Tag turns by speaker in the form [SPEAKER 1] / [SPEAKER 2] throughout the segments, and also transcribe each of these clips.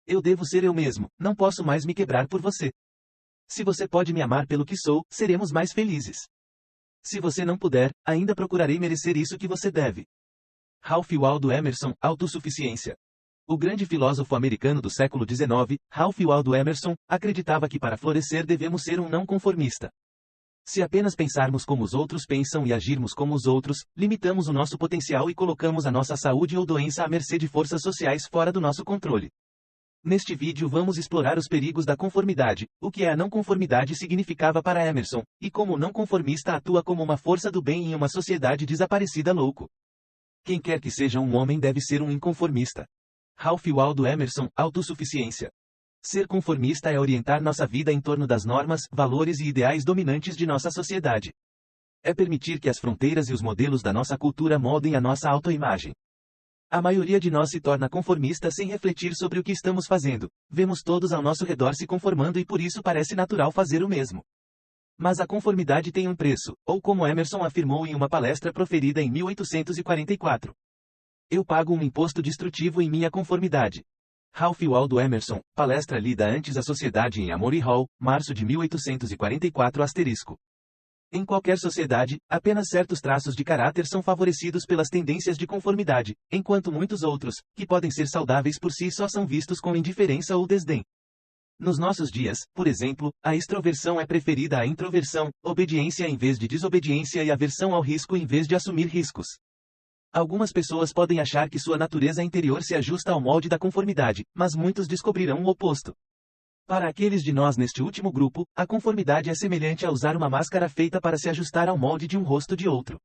[SPEAKER 1] Eu devo ser eu mesmo, não posso mais me quebrar por você. Se você pode me amar pelo que sou, seremos mais felizes. Se você não puder, ainda procurarei merecer isso que você deve. Ralph Waldo Emerson, Autossuficiência. O grande filósofo americano do século XIX, Ralph Waldo Emerson, acreditava que para florescer devemos ser um não conformista. Se apenas pensarmos como os outros pensam e agirmos como os outros, limitamos o nosso potencial e colocamos a nossa saúde ou doença à mercê de forças sociais fora do nosso controle. Neste vídeo vamos explorar os perigos da conformidade, o que a não conformidade significava para Emerson, e como o não conformista atua como uma força do bem em uma sociedade desaparecida louco. Quem quer que seja um homem deve ser um inconformista. Ralph Waldo Emerson, Autossuficiência. Ser conformista é orientar nossa vida em torno das normas, valores e ideais dominantes de nossa sociedade. É permitir que as fronteiras e os modelos da nossa cultura moldem a nossa autoimagem. A maioria de nós se torna conformista sem refletir sobre o que estamos fazendo. Vemos todos ao nosso redor se conformando e por isso parece natural fazer o mesmo. Mas a conformidade tem um preço, ou como Emerson afirmou em uma palestra proferida em 1844. Eu pago um imposto destrutivo em minha conformidade. Ralph Waldo Emerson, palestra lida antes à sociedade em Amory Hall, março de 1844 *. Em qualquer sociedade, apenas certos traços de caráter são favorecidos pelas tendências de conformidade, enquanto muitos outros, que podem ser saudáveis por si só são vistos com indiferença ou desdém. Nos nossos dias, por exemplo, a extroversão é preferida à introversão, obediência em vez de desobediência e aversão ao risco em vez de assumir riscos. Algumas pessoas podem achar que sua natureza interior se ajusta ao molde da conformidade, mas muitos descobrirão o oposto. Para aqueles de nós neste último grupo, a conformidade é semelhante a usar uma máscara feita para se ajustar ao molde de um rosto de outro.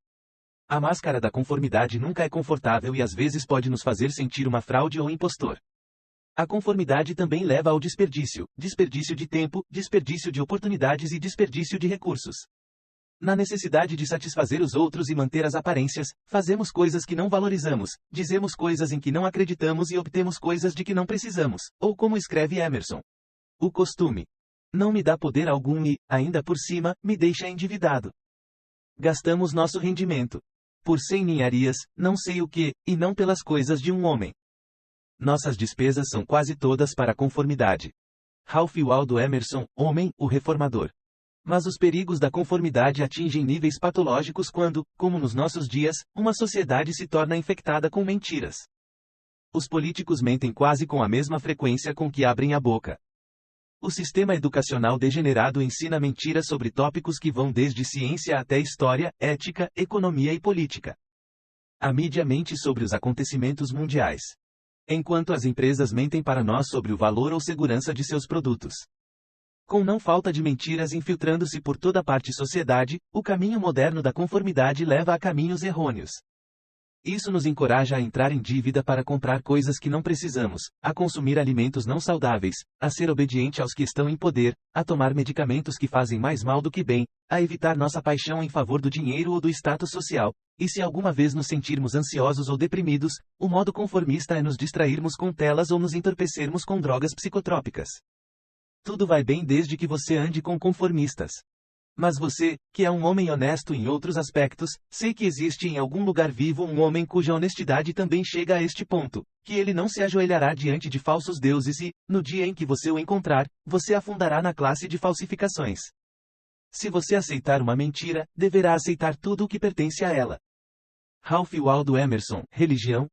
[SPEAKER 1] A máscara da conformidade nunca é confortável e às vezes pode nos fazer sentir uma fraude ou impostor. A conformidade também leva ao desperdício de tempo, desperdício de oportunidades e desperdício de recursos. Na necessidade de satisfazer os outros e manter as aparências, fazemos coisas que não valorizamos, dizemos coisas em que não acreditamos e obtemos coisas de que não precisamos, ou como escreve Emerson. O costume não me dá poder algum e, ainda por cima, me deixa endividado. Gastamos nosso rendimento por 100 ninharias, não sei o que, e não pelas coisas de um homem. Nossas despesas são quase todas para a conformidade. Ralph Waldo Emerson, Homem, o Reformador. Mas os perigos da conformidade atingem níveis patológicos quando, como nos nossos dias, uma sociedade se torna infectada com mentiras. Os políticos mentem quase com a mesma frequência com que abrem a boca. O sistema educacional degenerado ensina mentiras sobre tópicos que vão desde ciência até história, ética, economia e política. A mídia mente sobre os acontecimentos mundiais, enquanto as empresas mentem para nós sobre o valor ou segurança de seus produtos. Com não falta de mentiras infiltrando-se por toda parte sociedade, o caminho moderno da conformidade leva a caminhos errôneos. Isso nos encoraja a entrar em dívida para comprar coisas que não precisamos, a consumir alimentos não saudáveis, a ser obediente aos que estão em poder, a tomar medicamentos que fazem mais mal do que bem, a evitar nossa paixão em favor do dinheiro ou do status social, e se alguma vez nos sentirmos ansiosos ou deprimidos, o modo conformista é nos distrairmos com telas ou nos entorpecermos com drogas psicotrópicas. Tudo vai bem desde que você ande com conformistas. Mas você, que é um homem honesto em outros aspectos, sei que existe em algum lugar vivo um homem cuja honestidade também chega a este ponto, que ele não se ajoelhará diante de falsos deuses e, no dia em que você o encontrar, você afundará na classe de falsificações. Se você aceitar uma mentira, deverá aceitar tudo o que pertence a ela. Ralph Waldo Emerson, Religião.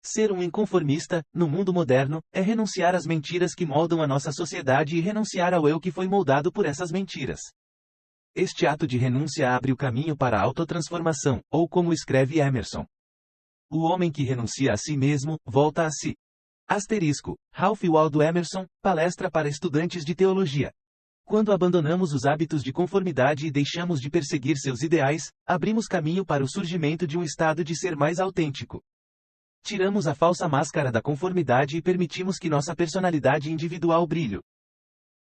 [SPEAKER 1] Ser um inconformista, no mundo moderno, é renunciar às mentiras que moldam a nossa sociedade e renunciar ao eu que foi moldado por essas mentiras. Este ato de renúncia abre o caminho para a autotransformação, ou como escreve Emerson. O homem que renuncia a si mesmo, volta a si. Asterisco. Ralph Waldo Emerson, palestra para estudantes de teologia. Quando abandonamos os hábitos de conformidade e deixamos de perseguir seus ideais, abrimos caminho para o surgimento de um estado de ser mais autêntico. Tiramos a falsa máscara da conformidade e permitimos que nossa personalidade individual brilhe.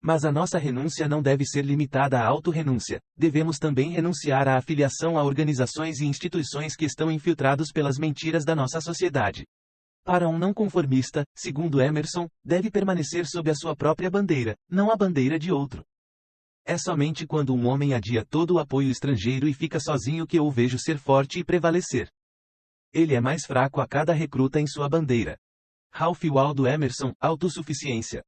[SPEAKER 1] Mas a nossa renúncia não deve ser limitada à autorrenúncia, devemos também renunciar à afiliação a organizações e instituições que estão infiltrados pelas mentiras da nossa sociedade. Para um não conformista, segundo Emerson, deve permanecer sob a sua própria bandeira, não a bandeira de outro. É somente quando um homem adia todo o apoio estrangeiro e fica sozinho que eu o vejo ser forte e prevalecer. Ele é mais fraco a cada recruta em sua bandeira. Ralph Waldo Emerson, autossuficiência.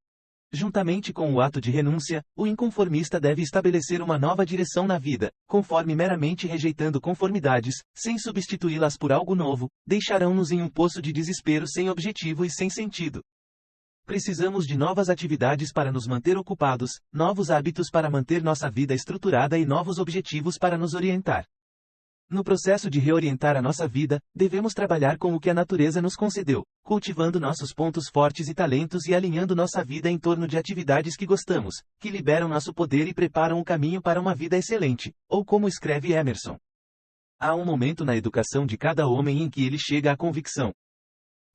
[SPEAKER 1] Juntamente com o ato de renúncia, o inconformista deve estabelecer uma nova direção na vida, conforme meramente rejeitando conformidades, sem substituí-las por algo novo, deixarão-nos em um poço de desespero sem objetivo e sem sentido. Precisamos de novas atividades para nos manter ocupados, novos hábitos para manter nossa vida estruturada e novos objetivos para nos orientar. No processo de reorientar a nossa vida, devemos trabalhar com o que a natureza nos concedeu, cultivando nossos pontos fortes e talentos e alinhando nossa vida em torno de atividades que gostamos, que liberam nosso poder e preparam o caminho para uma vida excelente, ou como escreve Emerson. Há um momento na educação de cada homem em que ele chega à convicção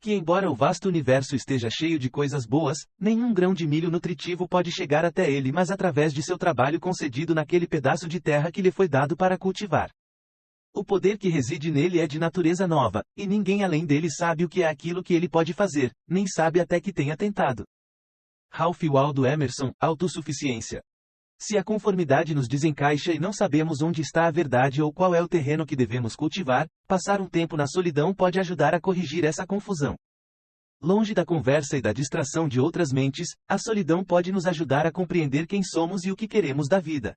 [SPEAKER 1] que, embora o vasto universo esteja cheio de coisas boas, nenhum grão de milho nutritivo pode chegar até ele mas através de seu trabalho concedido naquele pedaço de terra que lhe foi dado para cultivar. O poder que reside nele é de natureza nova, e ninguém além dele sabe o que é aquilo que ele pode fazer, nem sabe até que tenha tentado. Ralph Waldo Emerson, autossuficiência. Se a conformidade nos desencaixa e não sabemos onde está a verdade ou qual é o terreno que devemos cultivar, passar um tempo na solidão pode ajudar a corrigir essa confusão. Longe da conversa e da distração de outras mentes, a solidão pode nos ajudar a compreender quem somos e o que queremos da vida.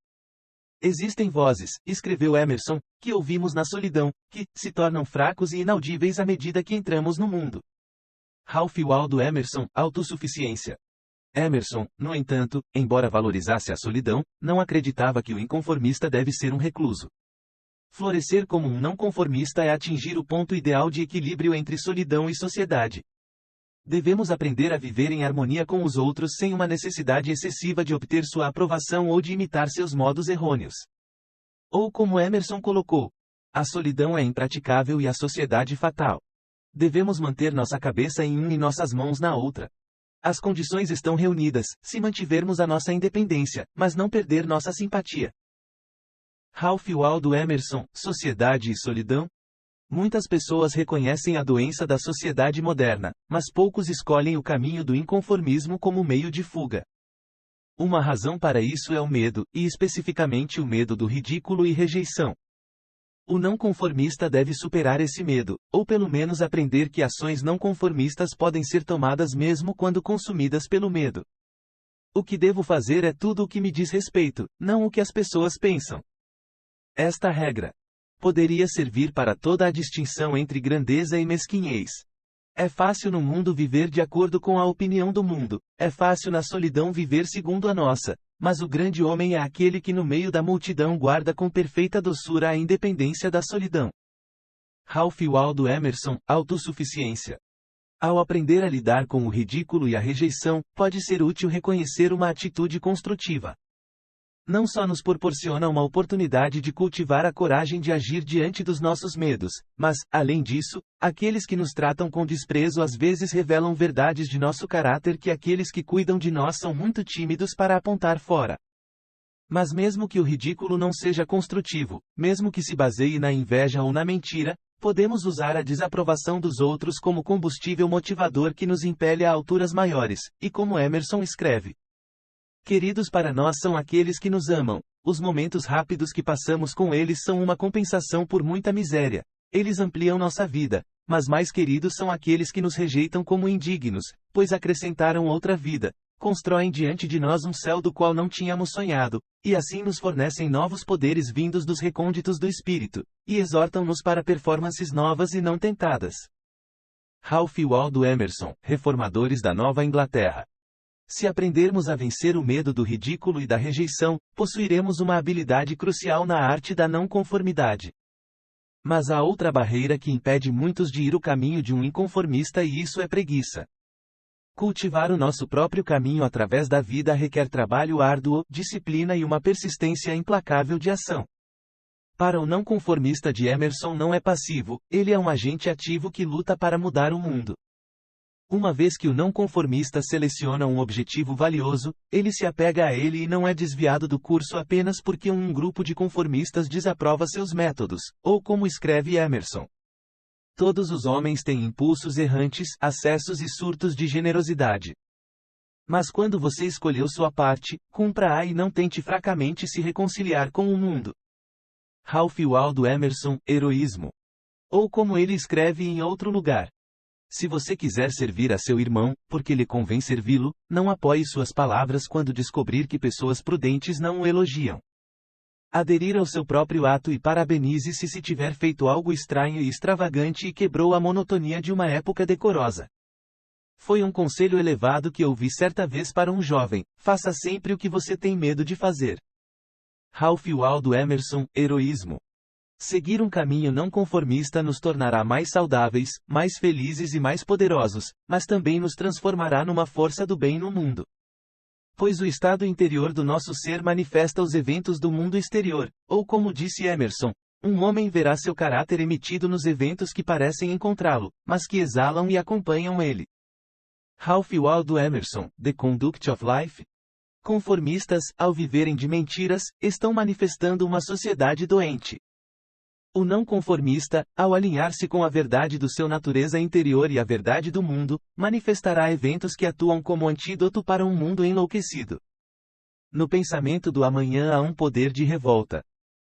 [SPEAKER 1] Existem vozes, escreveu Emerson, que ouvimos na solidão, que se tornam fracos e inaudíveis à medida que entramos no mundo. Ralph Waldo Emerson, autossuficiência. Emerson, no entanto, embora valorizasse a solidão, não acreditava que o inconformista deve ser um recluso. Florescer como um não conformista é atingir o ponto ideal de equilíbrio entre solidão e sociedade. Devemos aprender a viver em harmonia com os outros sem uma necessidade excessiva de obter sua aprovação ou de imitar seus modos errôneos. Ou como Emerson colocou, a solidão é impraticável e a sociedade fatal. Devemos manter nossa cabeça em um e nossas mãos na outra. As condições estão reunidas, se mantivermos a nossa independência, mas não perder nossa simpatia. Ralph Waldo Emerson, Sociedade e Solidão. Muitas pessoas reconhecem a doença da sociedade moderna, mas poucos escolhem o caminho do inconformismo como meio de fuga. Uma razão para isso é o medo, e especificamente o medo do ridículo e rejeição. O não conformista deve superar esse medo, ou pelo menos aprender que ações não conformistas podem ser tomadas mesmo quando consumidas pelo medo. O que devo fazer é tudo o que me diz respeito, não o que as pessoas pensam. Esta regra poderia servir para toda a distinção entre grandeza e mesquinhez. É fácil no mundo viver de acordo com a opinião do mundo, é fácil na solidão viver segundo a nossa, mas o grande homem é aquele que no meio da multidão guarda com perfeita doçura a independência da solidão. Ralph Waldo Emerson, autossuficiência. Ao aprender a lidar com o ridículo e a rejeição, pode ser útil reconhecer uma atitude construtiva. Não só nos proporciona uma oportunidade de cultivar a coragem de agir diante dos nossos medos, mas, além disso, aqueles que nos tratam com desprezo às vezes revelam verdades de nosso caráter que aqueles que cuidam de nós são muito tímidos para apontar fora. Mas mesmo que o ridículo não seja construtivo, mesmo que se baseie na inveja ou na mentira, podemos usar a desaprovação dos outros como combustível motivador que nos impele a alturas maiores, e como Emerson escreve: queridos para nós são aqueles que nos amam, os momentos rápidos que passamos com eles são uma compensação por muita miséria. Eles ampliam nossa vida, mas mais queridos são aqueles que nos rejeitam como indignos, pois acrescentaram outra vida, constroem diante de nós um céu do qual não tínhamos sonhado, e assim nos fornecem novos poderes vindos dos recônditos do espírito, e exortam-nos para performances novas e não tentadas. Ralph Waldo Emerson, Reformadores da Nova Inglaterra. Se aprendermos a vencer o medo do ridículo e da rejeição, possuiremos uma habilidade crucial na arte da não conformidade. Mas há outra barreira que impede muitos de ir o caminho de um inconformista e isso é preguiça. Cultivar o nosso próprio caminho através da vida requer trabalho árduo, disciplina e uma persistência implacável de ação. Para o não conformista de Emerson não é passivo, ele é um agente ativo que luta para mudar o mundo. Uma vez que o não conformista seleciona um objetivo valioso, ele se apega a ele e não é desviado do curso apenas porque um grupo de conformistas desaprova seus métodos, ou como escreve Emerson. Todos os homens têm impulsos errantes, acessos e surtos de generosidade. Mas quando você escolheu sua parte, cumpra-a e não tente fracamente se reconciliar com o mundo. Ralph Waldo Emerson, Heroísmo. Ou como ele escreve em outro lugar: Se você quiser servir a seu irmão, porque lhe convém servi-lo, não apoie suas palavras quando descobrir que pessoas prudentes não o elogiam. Aderir ao seu próprio ato e parabenize-se se tiver feito algo estranho e extravagante e quebrou a monotonia de uma época decorosa. Foi um conselho elevado que ouvi certa vez para um jovem: faça sempre o que você tem medo de fazer. Ralph Waldo Emerson, Heroísmo. Seguir um caminho não conformista nos tornará mais saudáveis, mais felizes e mais poderosos, mas também nos transformará numa força do bem no mundo. Pois o estado interior do nosso ser manifesta os eventos do mundo exterior, ou como disse Emerson, um homem verá seu caráter emitido nos eventos que parecem encontrá-lo, mas que exalam e acompanham ele. Ralph Waldo Emerson, The Conduct of Life. Conformistas, ao viverem de mentiras, estão manifestando uma sociedade doente. O não conformista, ao alinhar-se com a verdade do seu natureza interior e a verdade do mundo, manifestará eventos que atuam como antídoto para um mundo enlouquecido. No pensamento do amanhã há um poder de revolta.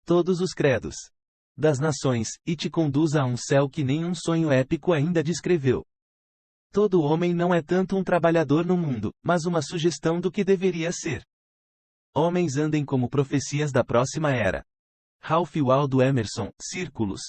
[SPEAKER 1] Todos os credos das nações, e te conduza a um céu que nenhum sonho épico ainda descreveu. Todo homem não é tanto um trabalhador no mundo, mas uma sugestão do que deveria ser. Homens andem como profecias da próxima era. Ralph Waldo Emerson, Círculos.